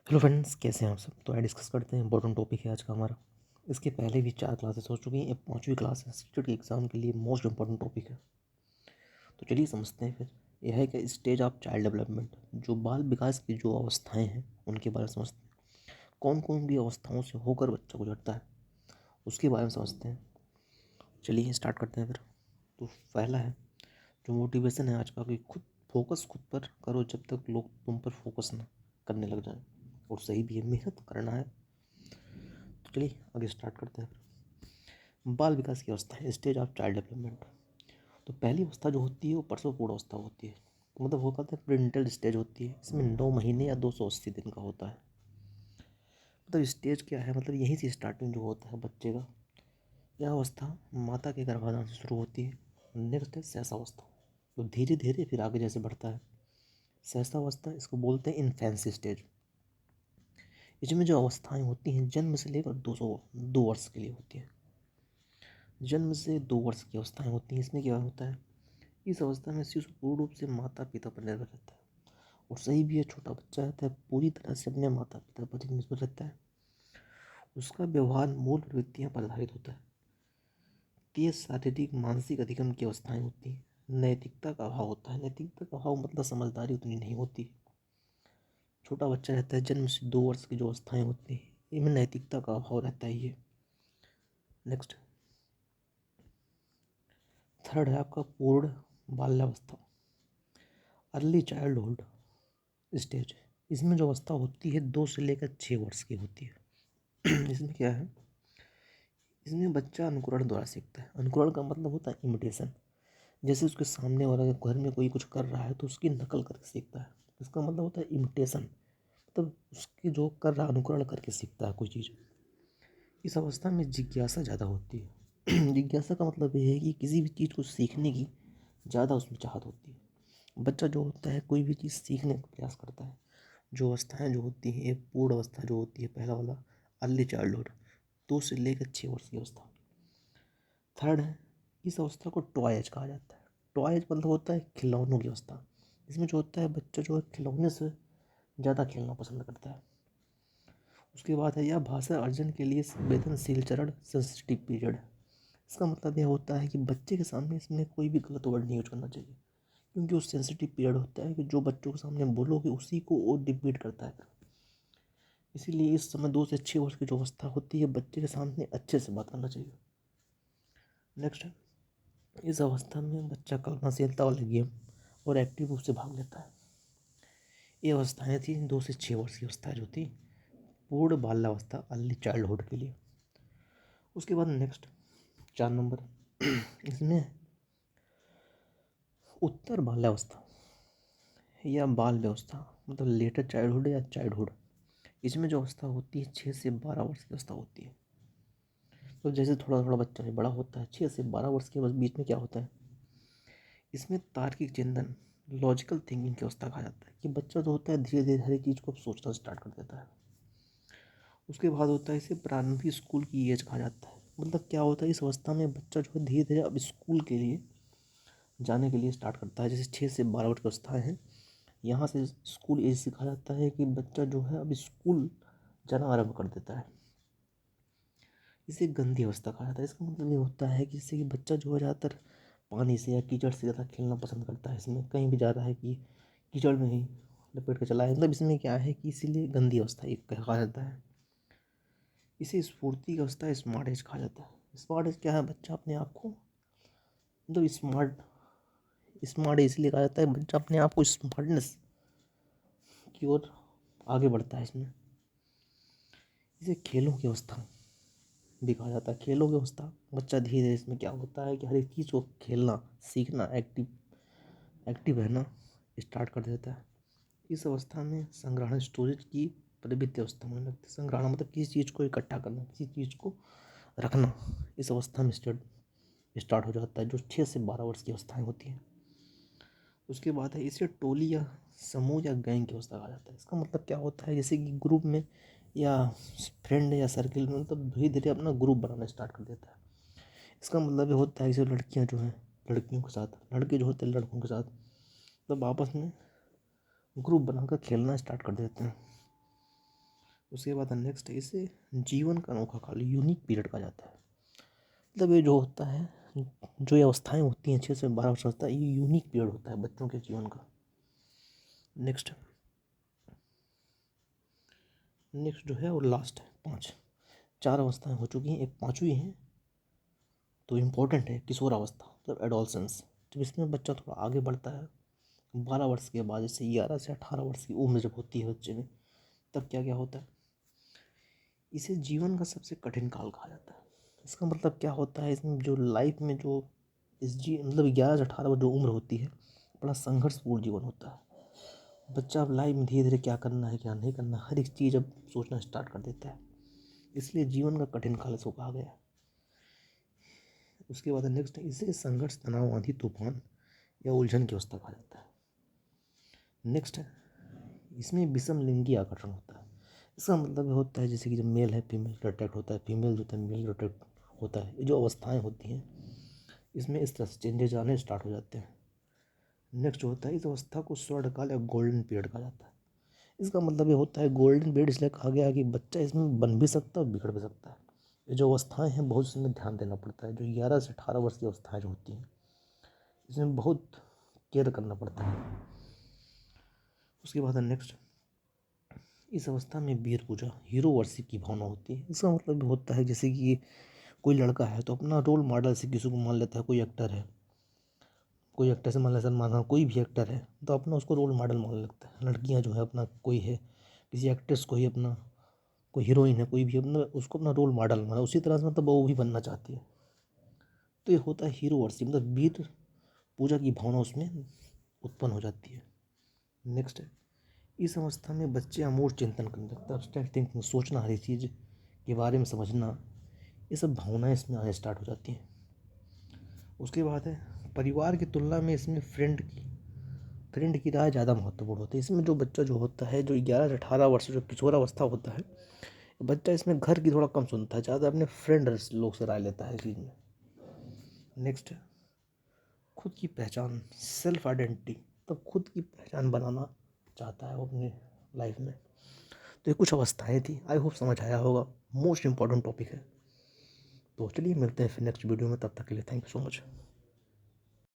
Hello friends, कैसे हैं आप सब। तो आइए डिस्कस करते हैं, इंपॉर्टेंट टॉपिक है आज का हमारा। इसके पहले भी 4 क्लासेस हो चुकी हैं, ये 5वीं क्लास है। सीटेट के एग्ज़ाम के लिए मोस्ट इंपॉर्टेंट टॉपिक है। तो चलिए समझते हैं फिर। यह है कि स्टेज ऑफ चाइल्ड डेवलपमेंट, जो बाल विकास की जो अवस्थाएं हैं उनके बारे में समझते हैं। कौन कौन भी अवस्थाओं से होकर बच्चा गुजरता है उसके बारे में समझते हैं। चलिए स्टार्ट करते हैं फिर। तो पहला है जो मोटिवेशन है आज का, कि खुद पर करो जब तक लोग तुम पर फोकस ना करने लग जाएं। और सही भी है, मेहनत करना है। तो चलिए आगे स्टार्ट करते हैं। बाल विकास की अवस्था है, स्टेज ऑफ चाइल्ड डेवलपमेंट। तो पहली अवस्था जो होती है वो प्रसवपूर्व अवस्था होती है। मतलब वो कहते हैं प्रीनेटल स्टेज होती है। इसमें 9 महीने या 280 दिन का होता है। मतलब स्टेज क्या है, मतलब यहीं से स्टार्टिंग जो होता है बच्चे का। यह अवस्था माता के गर्भाधान से शुरू होती है। नेक्स्ट है सहसावस्था। तो धीरे धीरे फिर आगे जैसे बढ़ता है। सहसावस्था इसको बोलते हैं इन्फेंसी स्टेज। इसमें जो अवस्थाएं होती हैं जन्म से लेकर 202 वर्ष के लिए होती है। जन्म से 2 वर्ष की अवस्थाएं होती हैं। इसमें क्या होता है, इस अवस्था में शिशु पूर्ण रूप से माता पिता पर निर्भर रहता है। और सही भी है, छोटा बच्चा रहता है पूरी तरह से अपने माता पिता पर ही निर्भर रहता है। उसका व्यवहार मूल प्रवृत्तियां पर आधारित होता है। तेज शारीरिक मानसिक अधिगम की अवस्थाएं होती हैं। नैतिकता का अभाव होता है। नैतिकता का अभाव मतलब समझदारी उतनी नहीं होती। छोटा बच्चा रहता है, जन्म से 2 वर्ष की जो अवस्थाएं होती हैं इनमें नैतिकता का अभाव रहता ही है। नेक्स्ट, थर्ड है आपका पूर्ण बाल्यावस्था, अर्ली चाइल्डहुड स्टेज। इसमें जो अवस्था होती है 2 से लेकर 6 वर्ष की होती है। इसमें क्या है, इसमें बच्चा अनुकरण द्वारा सीखता है। अनुकरण का मतलब होता है इमिटेशन। जैसे उसके सामने वाला घर में कोई कुछ कर रहा है तो उसकी नकल करके सीखता है। इसका मतलब होता है इमिटेशन। मतलब उसकी जो कर रहा है अनुकरण करके सीखता है कोई चीज़। इस अवस्था में जिज्ञासा ज़्यादा होती है। जिज्ञासा का मतलब ये है कि किसी भी चीज़ को सीखने की ज़्यादा उसमें चाहत होती है। बच्चा जो होता है कोई भी चीज़ सीखने का प्रयास करता है। जो अवस्थाएं जो होती हैं, एक पूर्ण अवस्था जो होती है पहला वाला अर्ली चाइल्डहुड, 2 से लेकर 6 वर्ष की अवस्था। थर्ड है, इस अवस्था को टॉय एज कहा जाता है। टॉय एज मतलब होता है खिलौनों की अवस्था। इसमें जो होता है बच्चा जो है खिलौने से ज़्यादा खेलना पसंद करता है। उसके बाद है यह भाषा अर्जन के लिए संवेदनशील चरण, सेंसिटिव पीरियड। इसका मतलब यह होता है कि बच्चे के सामने इसमें कोई भी गलत वर्ड नहीं यूज करना चाहिए, क्योंकि वो सेंसिटिव पीरियड होता है कि जो बच्चों के सामने बोलोगे उसी को वो डिबेट करता है। इसीलिए इस समय 2 से 6 वर्ष की जो अवस्था होती है बच्चे के सामने अच्छे से बात करना चाहिए। नेक्स्ट, इस अवस्था में बच्चा कल्पनाशीलता वाले गेम और एक्टिव रूप से भाग लेता है। ये अवस्थाएं थी 2 से 6 वर्ष की अवस्था जो थी पूर्ण बाल्यावस्था अर्ली चाइल्डहुड के लिए। उसके बाद नेक्स्ट 4 नंबर, इसमें उत्तर बाल्यावस्था या बाल व्यवस्था, मतलब लेटर चाइल्डहुड या चाइल्डहुड। इसमें जो अवस्था होती है 6 से 12 वर्ष की अवस्था होती है। तो जैसे थोड़ा थोड़ा बच्चा बड़ा होता है, 6 से 12 वर्ष के बस बीच में क्या होता है, इसमें तार्किक चिंतन, लॉजिकल थिंकिंग की अवस्था कहा जाता है। कि बच्चा जो होता है धीरे धीरे हर एक चीज़ को सोचना स्टार्ट कर देता है। उसके बाद होता है इसे प्रारंभिक स्कूल की एज कहा जाता है। मतलब क्या होता है, इस अवस्था में बच्चा जो है धीरे धीरे अब स्कूल के लिए जाने के लिए स्टार्ट करता है। जैसे 6 से 12 वर्ष की अवस्थाएँ हैं, यहाँ से स्कूल एज सिखाया जाता है कि बच्चा जो है अब स्कूल जाना आरम्भ कर देता है। इसे गंदी अवस्था कहा जाता है। इसका मतलब ये होता है कि जैसे कि बच्चा जो है ज़्यादातर पानी से या कीचड़ से ज़्यादा खेलना पसंद करता है। इसमें कहीं भी जा रहा है कि कीचड़ में ही लपेट कर चला है। मतलब इसमें क्या है कि इसीलिए गंदी अवस्था एक कहा जाता है। इसे स्फूर्ति की अवस्था स्मार्ट एज कहा जाता है। स्मार्ट एज क्या है, बच्चा अपने आप को मतलब स्मार्ट स्मार्ट इसलिए कहा जाता है बच्चा अपने आप को स्मार्टनेस की ओर आगे बढ़ता है। इसमें इसे खेलों की अवस्था भी कहा जाता है। खेलों की अवस्था बच्चा धीरे धीरे, इसमें क्या होता है कि हर एक चीज़ को खेलना सीखना, एक्टिव रहना स्टार्ट कर देता है। इस अवस्था में संग्रहण स्टोरेज की प्रवृत्ति अवस्था होने लगती है। संग्रहण मतलब किसी चीज़ को इकट्ठा करना, किसी चीज़ को रखना, इस अवस्था में स्टार्ट हो जाता है, जो 6 से 12 वर्ष की अवस्थाएं होती हैं। उसके बाद है इसे टोली या समूह या गैंग की अवस्था कहा जाता है। इसका मतलब क्या होता है, जैसे कि ग्रुप में या फ्रेंड या सर्किल में, मतलब धीरे धीरे अपना ग्रुप बनाना स्टार्ट कर देता है। इसका मतलब ये होता है जैसे लड़कियां जो हैं लड़कियों के साथ, लड़के जो होते हैं लड़कों के साथ, मतलब आपस में ग्रुप बनाकर खेलना स्टार्ट कर देते हैं। उसके बाद नेक्स्ट है, इसे जीवन का अनोखा काल, यूनिक पीरियड कहा जाता है। मतलब ये जो होता है, जो ये अवस्थाएं होती हैं 6 से 12 वर्ष होता है, ये यूनिक पीरियड होता है बच्चों के जीवन का। नेक्स्ट जो है और लास्ट है 5। 4 अवस्थाएं हो चुकी हैं, एक 5वीं है तो इम्पोर्टेंट है, किशोर अवस्था मतलब एडोलसेंस। जब इसमें बच्चा थोड़ा आगे बढ़ता है 12 वर्ष के बाद, जैसे 11 से 18 वर्ष की उम्र जब होती है बच्चे में, तब क्या क्या होता है, इसे जीवन का सबसे कठिन काल कहा जाता है। इसका मतलब क्या होता है, इसमें जो लाइफ में जो मतलब 11 से 18 वर्ष जो उम्र होती है, बड़ा संघर्षपूर्ण जीवन होता है। बच्चा अब लाइफ में धीरे धीरे क्या करना है क्या नहीं करना, हर एक चीज़ अब सोचना स्टार्ट कर देता है, इसलिए जीवन का कठिन काल इसको कहा गया है। उसके बाद नेक्स्ट, इसे संघर्ष, तनाव, आंधी, तूफान या उलझन की अवस्था कहा जाता है। नेक्स्ट है, इसमें विषम लिंगी आकर्षण होता है। इसका मतलब ये होता है जैसे कि जब मेल है फीमेल को अट्रैक्ट होता है, फीमेल जो होता है मेल को अट्रैक्ट होता है। ये जो अवस्थाएं होती हैं इसमें इस तरह से चेंजेज आने स्टार्ट हो जाते हैं। नेक्स्ट होता है, इस अवस्था को स्वर्णकाल या गोल्डन पीरियड कहा जाता है। इसका मतलब ये होता है गोल्डन पीरियड इसलिए कहा गया है कि बच्चा इसमें बन भी सकता है और बिगड़ भी सकता है। ये जो अवस्थाएं हैं बहुत इसमें ध्यान देना पड़ता है। जो 11 से 18 वर्ष की अवस्थाएं जो होती हैं इसमें बहुत केयर करना पड़ता है। उसके बाद नेक्स्ट, इस अवस्था में वीर पूजा, हीरो वर्शिप की भावना होती है। इसका मतलब होता है जैसे कि कोई लड़का है तो अपना रोल मॉडल से किसी को मान लेता है, कोई एक्टर है, कोई एक्टर से मान लेता है, माना कोई भी एक्टर है तो अपना उसको रोल मॉडल मान लगता है। लड़कियां जो है अपना कोई है किसी एक्ट्रेस को ही अपना, कोई हीरोइन है कोई भी अपना उसको अपना रोल मॉडल माना, उसी तरह से मतलब वो भी बनना चाहती है। तो ये होता है हीरो वर्शिप, मतलब वीर पूजा की भावना उसमें उत्पन्न हो जाती है। नेक्स्ट है, इस अवस्था में बच्चे अमूर्त चिंतन करने लगता है, एब्स्ट्रैक्ट थिंकिंग, सोचना, हर एक चीज़ के बारे में समझना, ये सब भावनाएं इसमें आने स्टार्ट हो जाती हैं। उसके बाद है, परिवार की तुलना में इसमें फ्रेंड की राय ज़्यादा महत्वपूर्ण होती है। इसमें जो बच्चा जो होता है, जो 11 से 18 वर्ष जो किशोरावस्था होता है, बच्चा इसमें घर की थोड़ा कम सुनता है, ज़्यादा अपने फ्रेंड लोग से राय लेता है इस चीज़ में। नेक्स्ट है, खुद की पहचान, सेल्फ आइडेंटिटी, तो खुद की पहचान बनाना चाहता है वो अपनी लाइफ में। तो ये कुछ अवस्थाएं थी, आई होप समझ आया होगा, मोस्ट इंपॉर्टेंट टॉपिक है। तो चलिए मिलते हैं फिर नेक्स्ट वीडियो में, तब तक के लिए थैंक यू सो मच।